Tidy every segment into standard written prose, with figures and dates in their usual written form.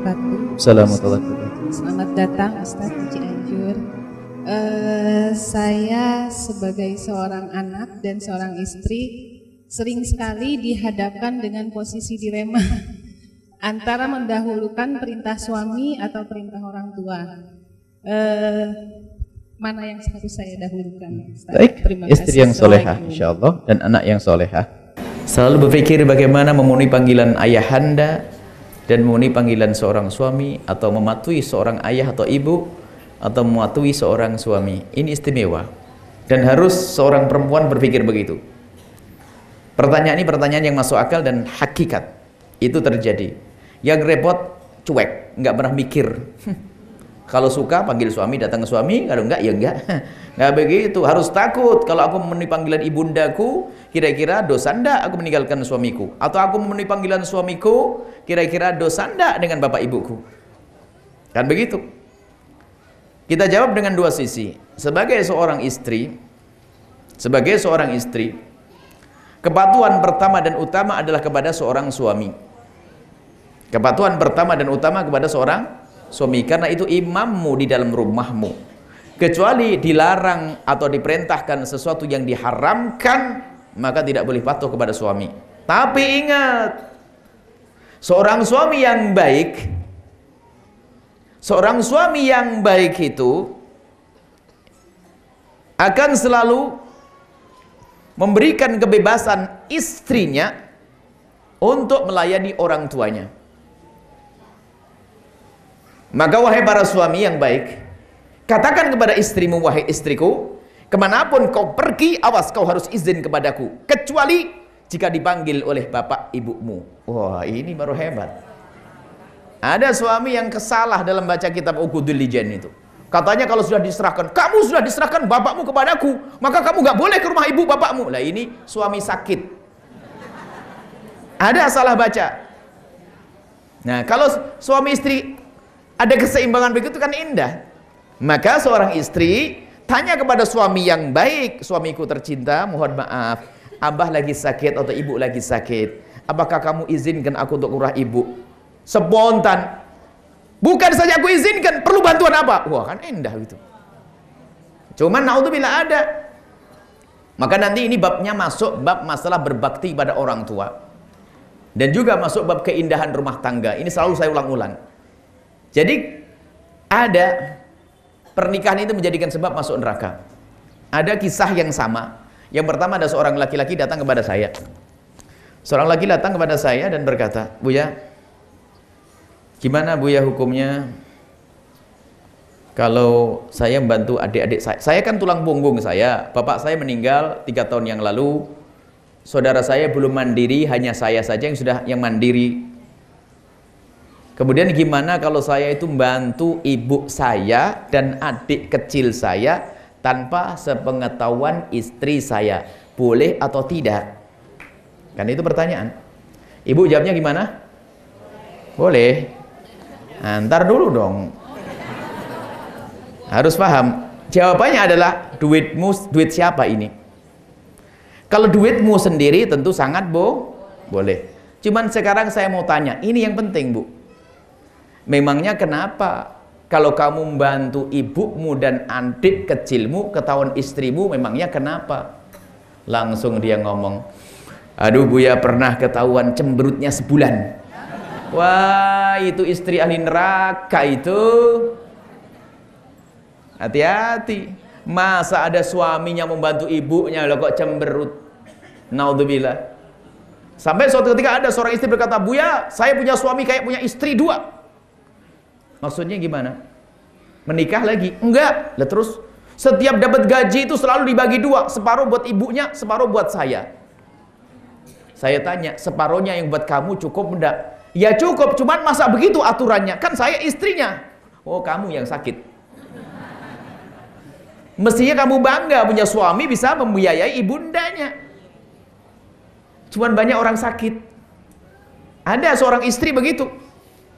wabarakatuh. Assalamualaikum warahmatullahi wabarakatuh. Selamat datang Ustaz di Cianjur. Saya sebagai seorang anak dan seorang istri sering sekali dihadapkan dengan posisi dilema antara mendahulukan perintah suami atau perintah orang tua. Mana yang harus saya dahulukan? Ustaz? Baik, Terima istri kasih. yang solehah Assalamualaikum. insyaallah dan anak yang solehah. Selalu berpikir bagaimana memenuhi panggilan ayahanda dan memenuhi panggilan seorang suami, atau mematuhi seorang ayah atau ibu, atau mematuhi seorang suami. Ini istimewa dan harus seorang perempuan berpikir begitu. Pertanyaan ini pertanyaan yang masuk akal dan hakikat. Itu terjadi. Yang repot cuek, nggak pernah mikir. Kalau suka panggil suami, datang ke suami, kalau enggak ya enggak. Nggak begitu, harus takut. Kalau aku memenuhi panggilan ibundaku, kira-kira dosa enggak aku meninggalkan suamiku? Atau aku memenuhi panggilan suamiku, kira-kira dosa enggak dengan bapak ibuku? Kan begitu. Kita jawab dengan dua sisi. Sebagai seorang istri, kepatuhan pertama dan utama adalah kepada seorang suami. Kepatuhan pertama dan utama kepada seorang suami, karena itu imammu di dalam rumahmu. Kecuali dilarang atau diperintahkan sesuatu yang diharamkan, maka tidak boleh patuh kepada suami. Tapi ingat, seorang suami yang baik itu akan selalu memberikan kebebasan istrinya untuk melayani orang tuanya. Maka wahai para suami yang baik, katakan kepada istrimu, wahai istriku, kemanapun kau pergi, awas kau harus izin kepadaku, kecuali jika dipanggil oleh bapak ibumu. Wah, ini baru hebat. Ada suami yang kesalah dalam baca kitab Uqudul Lijan itu. Katanya kalau sudah diserahkan, kamu sudah diserahkan bapakmu kepadaku, maka kamu gak boleh ke rumah ibu bapakmu. Lah ini suami sakit. Ada salah baca. Nah, kalau suami istri ada keseimbangan begitu kan indah. Maka seorang istri tanya kepada suami yang baik, suamiku tercinta, mohon maaf, abah lagi sakit atau ibu lagi sakit, apakah kamu izinkan aku untuk urah ibu? Spontan. Bukan saja aku izinkan, perlu bantuan apa? Wah, kan indah gitu. Cuman naudzubillah ada. Maka nanti ini babnya masuk bab masalah berbakti pada orang tua. Dan juga masuk bab keindahan rumah tangga. Ini selalu saya ulang-ulang. Jadi ada pernikahan itu menjadikan sebab masuk neraka. Ada kisah yang sama. Yang pertama, ada seorang laki-laki datang kepada saya. Seorang laki datang kepada saya dan berkata, Buya, gimana Buya hukumnya kalau saya membantu adik-adik saya? Saya kan tulang punggung saya. Bapak saya meninggal 3 tahun yang lalu. Saudara saya belum mandiri, hanya saya saja yang mandiri. Kemudian gimana kalau saya itu membantu ibu saya dan adik kecil saya tanpa sepengetahuan istri saya, boleh atau tidak? Kan itu pertanyaan. Ibu jawabnya gimana? Boleh. Nah, ntar dulu dong. Harus paham. Jawabannya adalah duitmu, duit siapa ini? Kalau duitmu sendiri tentu sangat boleh. Cuman sekarang saya mau tanya, ini yang penting Bu. Memangnya kenapa kalau kamu membantu ibumu dan adik kecilmu ketahuan istrimu, memangnya kenapa? Langsung dia ngomong, aduh Buya pernah ketahuan cemberutnya sebulan. Wah, itu istri ahli neraka itu. Hati-hati. Masa ada suaminya membantu ibunya loh kok cemberut. Naudzubillah. Sampai suatu ketika ada seorang istri berkata, Buya, saya punya suami kayak punya istri 2. Maksudnya gimana? Menikah lagi? Enggak. Lah terus setiap dapat gaji itu selalu dibagi 2, separuh buat ibunya, separuh buat saya. Saya tanya, separuhnya yang buat kamu cukup enggak? Ya cukup, cuman masa begitu aturannya? Kan saya istrinya. Oh, kamu yang sakit. Mestinya kamu bangga punya suami bisa membiayai ibundanya. Cuman banyak orang sakit. Ada seorang istri begitu.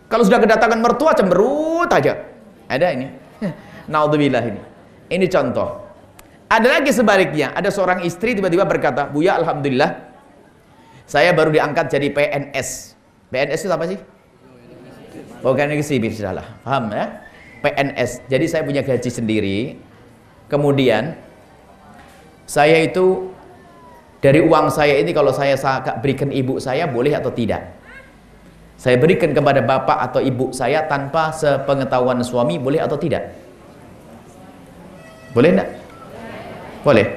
Kalau sudah kedatangan mertua cemberut aja. Ada ini. Naudzubillah ini. Ini contoh. Ada lagi sebaliknya. Ada seorang istri tiba-tiba berkata, Buya, alhamdulillah, saya baru diangkat jadi PNS. PNS itu apa sih? Bukan salah. Paham ya? PNS. Jadi saya punya gaji sendiri. Kemudian saya itu dari uang saya ini kalau saya berikan ibu saya boleh atau tidak? Saya berikan kepada bapak atau ibu saya tanpa sepengetahuan suami boleh atau tidak? Boleh enggak? Boleh.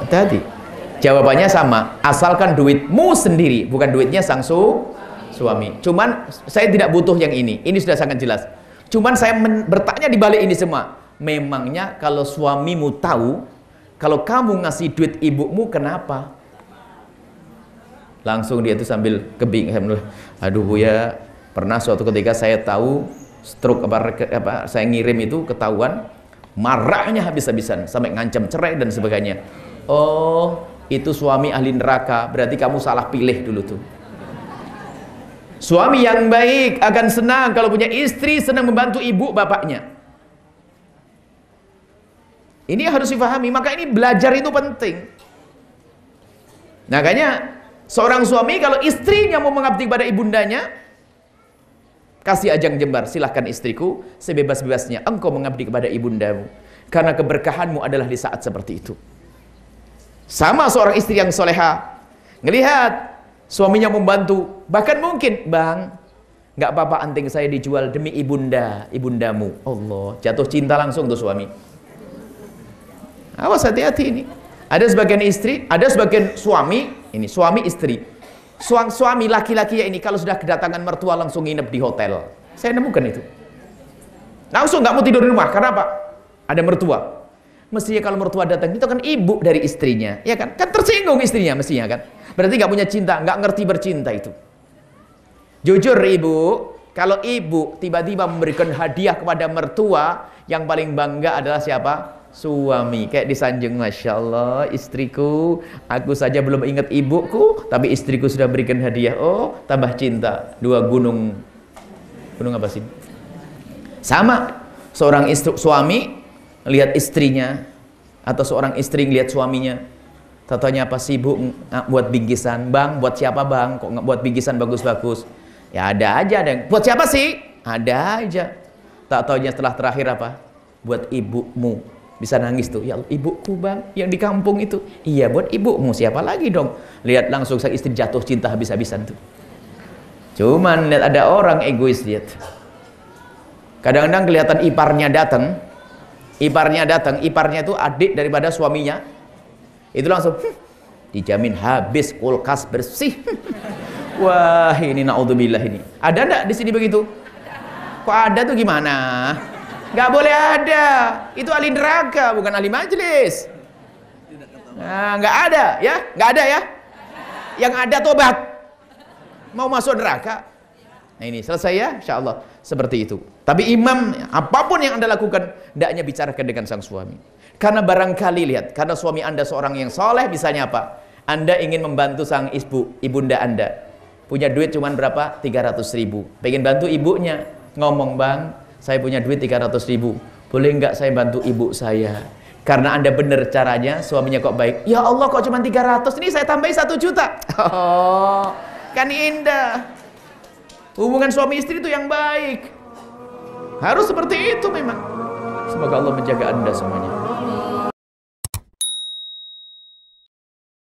Hati-hati. Jawabannya sama, asalkan duitmu sendiri, bukan duitnya sang suami. Cuman saya tidak butuh yang ini sudah sangat jelas. Cuman saya bertanya di balik ini semua, memangnya kalau suamimu tahu kalau kamu ngasih duit ibumu, kenapa? Langsung dia itu sambil kebingungan, aduh Bu ya, pernah suatu ketika saya tahu stroke apa saya ngirim itu ketahuan, marahnya habis-habisan sampai ngancam cerai dan sebagainya. Oh, itu suami ahli neraka, berarti kamu salah pilih dulu tuh. Suami yang baik akan senang kalau punya istri senang membantu ibu bapaknya. Ini harus difahami, maka ini belajar itu penting. Makanya seorang suami kalau istrinya mau mengabdi kepada ibundanya, kasih ajang jembar, silahkan istriku, sebebas-bebasnya engkau mengabdi kepada ibundamu, karena keberkahanmu adalah di saat seperti itu. Sama seorang istri yang soleha, ngelihat suaminya membantu, bahkan mungkin, bang, nggak apa-apa anting saya dijual demi ibundamu. Allah, jatuh cinta langsung tuh suami. Awas, hati-hati ini. Ada sebagian istri, ada sebagian suami, ini suami istri. Suami laki-laki ya ini kalau sudah kedatangan mertua langsung nginep di hotel. Saya nemukan itu. Langsung nggak mau tidur di rumah, karena apa? Ada mertua. Mestinya kalau mertua datang itu kan ibu dari istrinya, ya kan? Kan tersinggung istrinya mestinya kan? Berarti nggak punya cinta, nggak ngerti bercinta itu. Jujur ibu, kalau ibu tiba-tiba memberikan hadiah kepada mertua, yang paling bangga adalah siapa? Suami. Kayak disanjung, Masya Allah istriku, aku saja belum ingat ibuku, tapi istriku sudah berikan hadiah. Oh, tambah cinta. Dua gunung apa sih? Sama, seorang suami lihat istrinya, atau seorang istri lihat suaminya, tatanya apa sibuk buat bingkisan. Bang, buat siapa bang? Kok nggak buat bingkisan bagus-bagus? Ya ada aja, ada. Buat siapa sih? Ada aja. Tak taunya setelah terakhir apa? Buat ibumu. Bisa nangis tuh, ya Allah, ibuku bang, yang di kampung itu. Iya, buat ibumu, siapa lagi dong? Lihat langsung sang istri jatuh cinta habis-habisan tuh. Cuman lihat ada orang egois, lihat. Kadang-kadang kelihatan iparnya datang, iparnya itu adik daripada suaminya. Itu langsung dijamin habis kulkas bersih. Wah, ini naudzubillah ini. Ada enggak di sini begitu? Kok ada tuh gimana? Nggak boleh ada. Itu ahli neraka, bukan ahli majelis. Nah, nggak ada ya, nggak ada ya. Yang ada tobat. Mau masuk neraka. Nah ini selesai ya, insya Allah seperti itu. Tapi imam, apapun yang anda lakukan, hendaknya bicarakan dengan sang suami. Karena barangkali lihat, karena suami anda seorang yang soleh, misalnya apa? Anda ingin membantu sang ibunda anda. Punya duit cuman berapa? 300.000. Pengen bantu ibunya. Ngomong, bang, saya punya duit 300.000, boleh nggak saya bantu ibu saya? Karena anda benar caranya, suaminya kok baik. Ya Allah, kok cuma 300, ini saya tambahin 1 juta. Oh, kan indah. Hubungan suami istri itu yang baik. Harus seperti itu memang. Semoga Allah menjaga anda semuanya.